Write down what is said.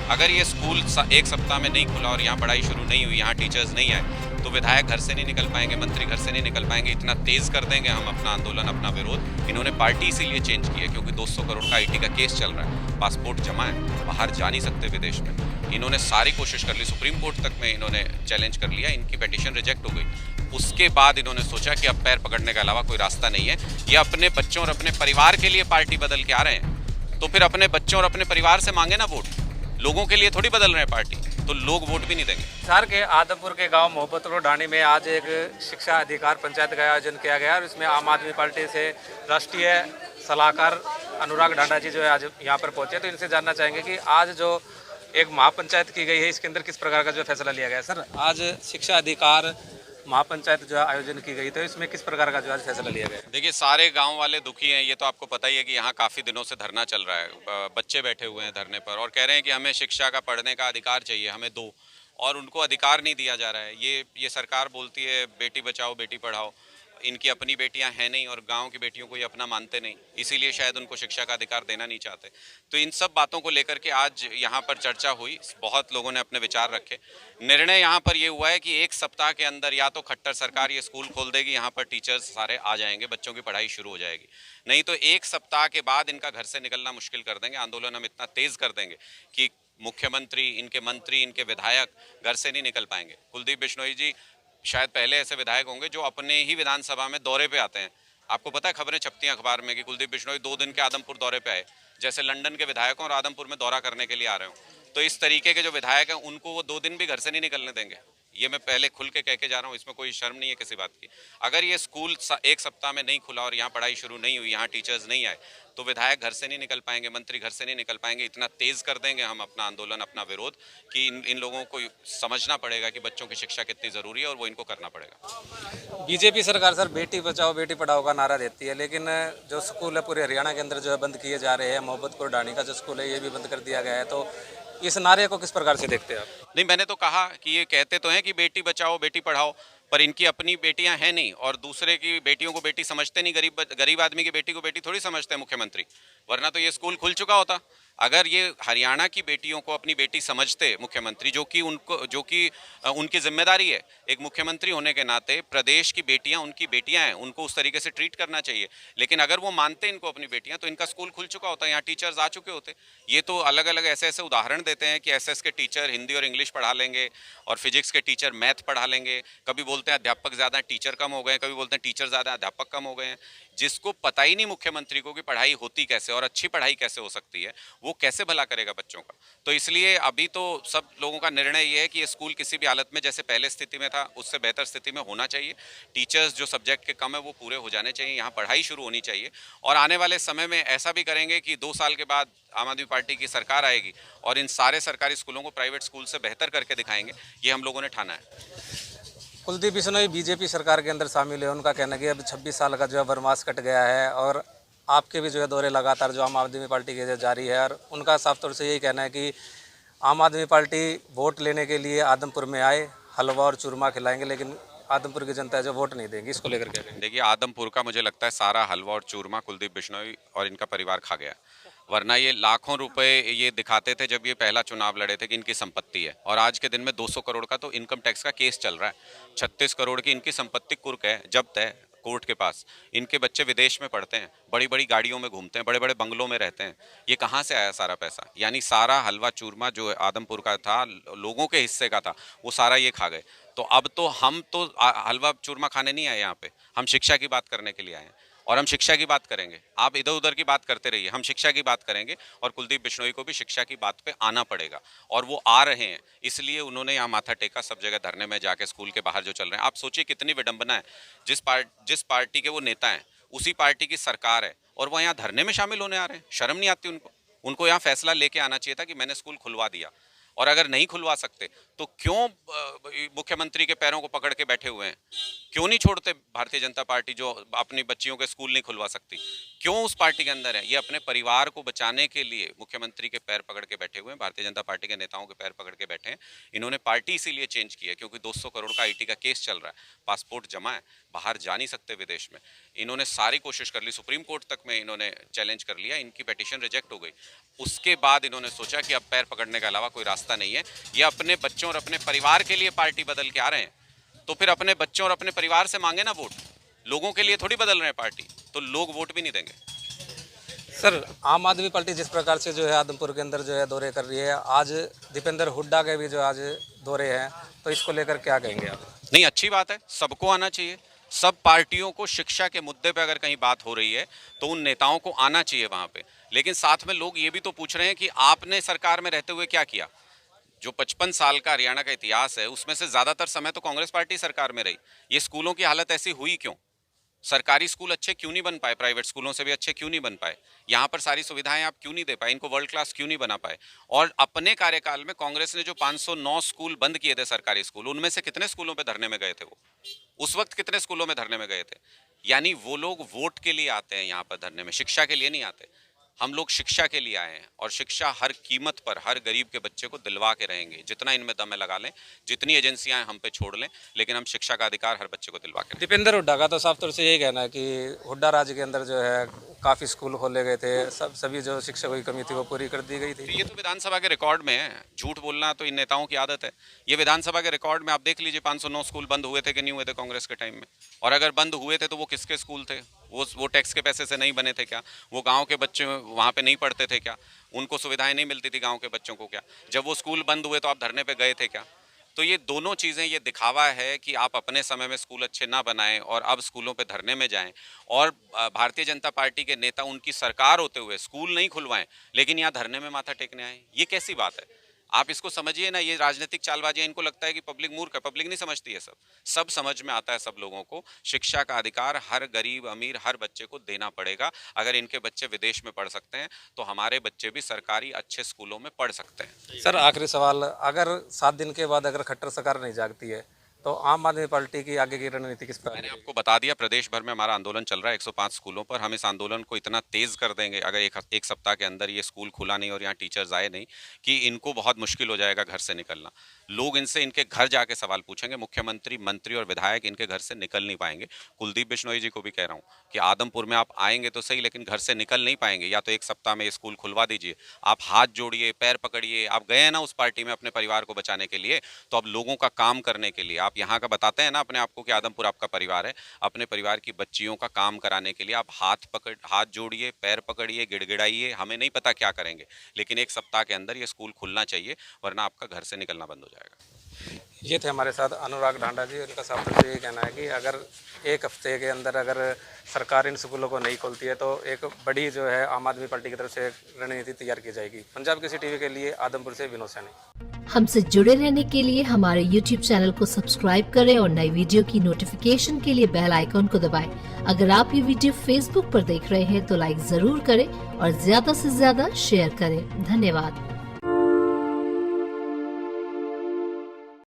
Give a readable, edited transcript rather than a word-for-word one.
अगर ये स्कूल एक सप्ताह में नहीं खुला और यहाँ पढ़ाई शुरू नहीं हुई, यहाँ टीचर्स नहीं आए, तो विधायक घर से नहीं निकल पाएंगे, मंत्री घर से नहीं निकल पाएंगे। इतना तेज कर देंगे हम अपना आंदोलन, अपना विरोध। इन्होंने पार्टी इसीलिए चेंज की है क्योंकि 200 करोड़ का आईटी का केस चल रहा है, पासपोर्ट जमा है, बाहर जा नहीं सकते विदेश में। इन्होंने सारी कोशिश कर ली, सुप्रीम कोर्ट तक में इन्होंने चैलेंज कर लिया, इनकी पिटीशन रिजेक्ट हो गई। उसके बाद इन्होंने सोचा कि अब पैर पकड़ने के अलावा कोई रास्ता नहीं है। ये अपने बच्चों और अपने परिवार के लिए पार्टी बदल के आ रहे हैं, तो फिर अपने बच्चों और अपने परिवार से मांगे ना वोट। लोगों के लिए थोड़ी बदल रहे हैं पार्टी, तो लोग वोट भी नहीं देंगे। शहर के आदमपुर के गांव मोहब्बतपुर ढाणी में आज एक शिक्षा अधिकार पंचायत का आयोजन किया गया और इसमें आम आदमी पार्टी से राष्ट्रीय सलाहकार अनुराग ढांडा जी जो है आज यहाँ पर पहुंचे। तो इनसे जानना चाहेंगे कि आज जो एक महापंचायत की गई है इसके अंदर किस प्रकार का जो फैसला लिया गया। सर, आज शिक्षा अधिकार महापंचायत जो आयोजन की गई तो इसमें किस प्रकार का जो आज फैसला लिया गया। देखिए, सारे गांव वाले दुखी हैं, ये तो आपको पता ही है कि यहाँ काफ़ी दिनों से धरना चल रहा है। बच्चे बैठे हुए हैं धरने पर और कह रहे हैं कि हमें शिक्षा का, पढ़ने का अधिकार चाहिए, हमें दो, और उनको अधिकार नहीं दिया जा रहा है। ये सरकार बोलती है बेटी बचाओ बेटी पढ़ाओ, इनकी अपनी बेटियां हैं नहीं और गांव की बेटियों को ये अपना मानते नहीं, इसीलिए शायद उनको शिक्षा का अधिकार देना नहीं चाहते। तो इन सब बातों को लेकर के आज यहाँ पर चर्चा हुई, बहुत लोगों ने अपने विचार रखे। निर्णय यहाँ पर ये हुआ है कि एक सप्ताह के अंदर या तो खट्टर सरकार ये स्कूल खोल देगी, यहाँ पर टीचर्स सारे आ जाएंगे, बच्चों की पढ़ाई शुरू हो जाएगी, नहीं तो एक सप्ताह के बाद इनका घर से निकलना मुश्किल कर देंगे। आंदोलन हम इतना तेज कर देंगे कि मुख्यमंत्री, इनके मंत्री, इनके विधायक घर से नहीं निकल पाएंगे। कुलदीप बिश्नोई जी शायद पहले ऐसे विधायक होंगे जो अपने ही विधानसभा में दौरे पे आते हैं। आपको पता है, खबरें छपती हैं अखबार में कि कुलदीप बिश्नोई 2 दिन के आदमपुर दौरे पे आए, जैसे लंदन के विधायकों और आदमपुर में दौरा करने के लिए आ रहे हो। तो इस तरीके के जो विधायक हैं उनको वो 2 दिन भी घर से नहीं निकलने देंगे। ये मैं पहले खुल के कह के जा रहा हूँ, इसमें कोई शर्म नहीं है किसी बात की। अगर ये स्कूल एक सप्ताह में नहीं खुला और यहाँ पढ़ाई शुरू नहीं हुई, यहाँ टीचर्स नहीं आए, तो विधायक घर से नहीं निकल पाएंगे, मंत्री घर से नहीं निकल पाएंगे। इतना तेज कर देंगे हम अपना आंदोलन, अपना विरोध, कि इन लोगों को समझना पड़ेगा कि बच्चों की शिक्षा कितनी ज़रूरी है और वो इनको करना पड़ेगा। बीजेपी सरकार सर बेटी बचाओ बेटी पढ़ाओ का नारा देती है, लेकिन जो स्कूल है पूरे हरियाणा के अंदर जो है बंद किए जा रहे हैं। मोहब्बतपुर ढाणी का जो स्कूल है ये भी बंद कर दिया गया है, तो इस नारे को किस प्रकार से देखते हैं आप। नहीं, मैंने तो कहा कि ये कहते तो हैं कि बेटी बचाओ बेटी पढ़ाओ, पर इनकी अपनी बेटियां हैं नहीं और दूसरे की बेटियों को बेटी समझते नहीं। गरीब आदमी की बेटी को बेटी थोड़ी समझते हैं मुख्यमंत्री, वरना तो ये स्कूल खुल चुका होता। अगर ये हरियाणा की बेटियों को अपनी बेटी समझते मुख्यमंत्री, जो कि उनकी जिम्मेदारी है, एक मुख्यमंत्री होने के नाते प्रदेश की बेटियां उनकी बेटियां हैं, उनको उस तरीके से ट्रीट करना चाहिए। लेकिन अगर वो मानते इनको अपनी बेटियां, तो इनका स्कूल खुल चुका होता, यहाँ टीचर्स आ चुके होते। ये तो अलग अलग ऐसे ऐसे उदाहरण देते हैं कि एसएस के टीचर हिंदी और इंग्लिश पढ़ा लेंगे और फिजिक्स के टीचर मैथ पढ़ा लेंगे। कभी बोलते हैं अध्यापक ज़्यादा टीचर कम हो गए, कभी बोलते हैं टीचर ज़्यादा अध्यापक कम हो गए हैं। जिसको पता ही नहीं मुख्यमंत्री को कि पढ़ाई होती कैसे और अच्छी पढ़ाई कैसे हो सकती है, वो कैसे भला करेगा बच्चों का। तो इसलिए अभी तो सब लोगों का निर्णय ये है कि ये स्कूल किसी भी हालत में जैसे पहले स्थिति में था उससे बेहतर स्थिति में होना चाहिए। टीचर्स जो सब्जेक्ट के कम है वो पूरे हो जाने चाहिए, यहाँ पढ़ाई शुरू होनी चाहिए। और आने वाले समय में ऐसा भी करेंगे कि 2 साल के बाद आम आदमी पार्टी की सरकार आएगी और इन सारे सरकारी स्कूलों को प्राइवेट स्कूल से बेहतर करके दिखाएंगे। ये हम लोगों ने ठाना है। कुलदीप बिश्नोई बीजेपी सरकार के अंदर शामिल है, उनका कहना है कि अब 26 साल का जो है वनवास कट गया है और आपके भी जो है दौरे लगातार जो आम आदमी पार्टी के जारी है। और उनका साफ तौर से यही कहना है कि आम आदमी पार्टी वोट लेने के लिए आदमपुर में आए, हलवा और चूरमा खिलाएंगे, लेकिन आदमपुर की जनता जो वोट नहीं देंगी। इसको लेकर क्या कहेंगे। देखिए, आदमपुर का मुझे लगता है सारा हलवा और चूरमा कुलदीप बिश्नोई और इनका परिवार खा गया, वरना ये लाखों रुपए ये दिखाते थे जब ये पहला चुनाव लड़े थे कि इनकी संपत्ति है, और आज के दिन में 200 करोड़ का तो इनकम टैक्स का केस चल रहा है। 36 करोड़ की इनकी संपत्ति कुर्क है, जब्त है कोर्ट के पास। इनके बच्चे विदेश में पढ़ते हैं, बड़ी बड़ी गाड़ियों में घूमते हैं, बड़े बड़े बंगलों में रहते हैं। ये कहाँ से आया सारा पैसा? यानी सारा हलवा चूरमा जो आदमपुर का था, लोगों के हिस्से का था, वो सारा ये खा गए। तो अब तो हम तो हलवा चूरमा खाने नहीं आए यहाँ पे, हम शिक्षा की बात करने के लिए आए हैं और हम शिक्षा की बात करेंगे। आप इधर उधर की बात करते रहिए, हम शिक्षा की बात करेंगे और कुलदीप बिश्नोई को भी शिक्षा की बात पे आना पड़ेगा। और वो आ रहे हैं, इसलिए उन्होंने यहाँ माथा टेका, सब जगह धरने में जाके स्कूल के बाहर जो चल रहे हैं। आप सोचिए कितनी विडंबना है, जिस पार्टी के वो नेता हैं उसी पार्टी की सरकार है और वो यहाँ धरने में शामिल होने आ रहे हैं। शर्म नहीं आती उनको? उनको यहाँ फैसला लेके आना चाहिए था कि मैंने स्कूल खुलवा दिया। और अगर नहीं खुलवा सकते तो क्यों मुख्यमंत्री के पैरों को पकड़ के बैठे हुए हैं? क्यों नहीं छोड़ते भारतीय जनता पार्टी जो अपनी बच्चियों के स्कूल नहीं खुलवा सकती? क्यों उस पार्टी के अंदर है? ये अपने परिवार को बचाने के लिए मुख्यमंत्री के पैर पकड़ के बैठे हुए हैं, भारतीय जनता पार्टी के नेताओं के पैर पकड़ के बैठे हैं। इन्होंने पार्टी इसीलिए चेंज की है क्योंकि 200 करोड़ का आईटी का केस चल रहा है, पासपोर्ट जमा है, बाहर जा नहीं सकते विदेश में। इन्होंने सारी कोशिश कर ली, सुप्रीम कोर्ट तक में इन्होंने चैलेंज कर लिया, इनकी पिटीशन रिजेक्ट हो गई। उसके बाद इन्होंने सोचा कि अब पैर पकड़ने के अलावा कोई रास्ता नहीं है, ये अपने बच्चों और अपने परिवार के लिए पार्टी बदल के आ रहे हैं, तो फिर अपने बच्चों और अपने परिवार से मांगे ना वोट। लोगों के लिए थोड़ी बदल रहे हैं पार्टी, तो लोग वोट भी नहीं देंगे। सर, आम आदमी पार्टी जिस प्रकार से जो है आदमपुर के अंदर जो है दौरे कर रही है, आज दीपेंद्र हुड्डा के भी जो आज दौरे हैं, तो इसको लेकर क्या कहेंगे आप? नहीं, अच्छी बात है, सबको आना चाहिए। सब पार्टियों को शिक्षा के मुद्दे पे अगर कहीं बात हो रही है तो उन नेताओं को आना चाहिए वहाँ पे। लेकिन साथ में लोग ये भी तो पूछ रहे हैं कि आपने सरकार में रहते हुए क्या किया। जो 55 साल का हरियाणा का इतिहास है उसमें से ज़्यादातर समय तो कांग्रेस पार्टी सरकार में रही। ये स्कूलों की हालत ऐसी हुई क्यों? सरकारी स्कूल अच्छे क्यों नहीं बन पाए? प्राइवेट स्कूलों से भी अच्छे क्यों नहीं बन पाए? यहाँ पर सारी सुविधाएं आप क्यों नहीं दे पाए? इनको वर्ल्ड क्लास क्यों नहीं बना पाए? और अपने कार्यकाल में कांग्रेस ने जो 509 स्कूल बंद किए थे सरकारी स्कूल, उनमें से कितने स्कूलों पे धरने में गए थे वो? उस वक्त कितने स्कूलों में धरने में गए थे? यानी वो लोग वोट के लिए आते हैं यहाँ पर धरने में, शिक्षा के लिए नहीं आते। हम लोग शिक्षा के लिए आए हैं और शिक्षा हर कीमत पर हर गरीब के बच्चे को दिलवा के रहेंगे। जितना इनमें दम है लगा लें, जितनी एजेंसियां हम पे छोड़ लें, लेकिन हम शिक्षा का अधिकार हर बच्चे को दिलवा के। दीपेंद्र हुड्डा का तो साफ तौर से यही कहना है कि हुड्डा राज के अंदर जो है काफ़ी स्कूल खोले गए थे, सभी जो शिक्षकों की कमी थी वो पूरी कर दी गई थी। ये तो विधानसभा के रिकॉर्ड में है, झूठ बोलना तो इन नेताओं की आदत है। ये विधानसभा के रिकॉर्ड में आप देख लीजिए 509 स्कूल बंद हुए थे कि नहीं हुए थे कांग्रेस के टाइम में। और अगर बंद हुए थे तो वो किसके स्कूल थे? वो टैक्स के पैसे से नहीं बने थे क्या? वो गाँव के बच्चे वहाँ पे नहीं पढ़ते थे क्या? उनको सुविधाएं नहीं मिलती थी गाँव के बच्चों को क्या? जब वो स्कूल बंद हुए तो आप धरने पे गए थे क्या? तो ये दोनों चीज़ें, ये दिखावा है कि आप अपने समय में स्कूल अच्छे ना बनाएं और अब स्कूलों पे धरने में जाएं, और भारतीय जनता पार्टी के नेता उनकी सरकार होते हुए स्कूल नहीं खुलवाएं लेकिन यहाँ धरने में माथा टेकने आए। ये कैसी बात है? आप इसको समझिए ना, ये राजनीतिक चालबाजी है। इनको लगता है कि पब्लिक मूर्ख है, पब्लिक नहीं समझती है। सब समझ में आता है सब लोगों को। शिक्षा का अधिकार हर गरीब अमीर हर बच्चे को देना पड़ेगा। अगर इनके बच्चे विदेश में पढ़ सकते हैं तो हमारे बच्चे भी सरकारी अच्छे स्कूलों में पढ़ सकते हैं। सर, आखिरी सवाल, अगर 7 दिन के बाद अगर खट्टर सरकार नहीं जागती है तो आम आदमी पार्टी की आगे की रणनीति किस प्रकार? मैंने आपको बता दिया, प्रदेश भर में हमारा आंदोलन चल रहा है 105 स्कूलों पर। हम इस आंदोलन को इतना तेज कर देंगे अगर एक सप्ताह के अंदर ये स्कूल खुला नहीं और यहाँ टीचर्स आए नहीं, कि इनको बहुत मुश्किल हो जाएगा घर से निकलना। लोग इनसे इनके घर जाके सवाल पूछेंगे। मुख्यमंत्री, मंत्री और विधायक इनके घर से निकल नहीं पाएंगे। कुलदीप बिश्नोई जी को भी कह रहा हूँ कि आदमपुर में आप आएंगे तो सही, लेकिन घर से निकल नहीं पाएंगे। या तो एक सप्ताह में ये स्कूल खुलवा दीजिए, आप हाथ जोड़िए, पैर पकड़िए। आप गए हैं ना उस पार्टी में अपने परिवार को बचाने के लिए, तो अब लोगों का काम करने के लिए आप यहाँ का बताते हैं ना अपने आप को कि आदमपुर आपका परिवार है। अपने परिवार की बच्चियों का काम कराने के लिए आप हाथ जोड़िए, पैर पकड़िए, गिड़गिड़ाइए। हमें नहीं पता क्या करेंगे, लेकिन एक सप्ताह के अंदर ये स्कूल खुलना चाहिए, वरना आपका घर से निकलना बंद हो जाएगा। ये थे हमारे साथ अनुराग ढांडा जी। उनका साफ तौर से ये कहना है कि अगर एक हफ्ते के अंदर अगर सरकार इन स्कूलों को नहीं खोलती है तो एक बड़ी जो है आम आदमी पार्टी की तरफ से रणनीति तैयार की जाएगी। पंजाब केसरी टीवी के लिए आदमपुर से विनोद सैनी। हमसे जुड़े रहने के लिए हमारे YouTube चैनल को सब्सक्राइब करें और नई वीडियो की नोटिफिकेशन के लिए बेल आइकॉन को दबाएं। अगर आप ये वीडियो Facebook पर देख रहे हैं तो लाइक जरूर करें और ज्यादा से ज्यादा शेयर करें। धन्यवाद।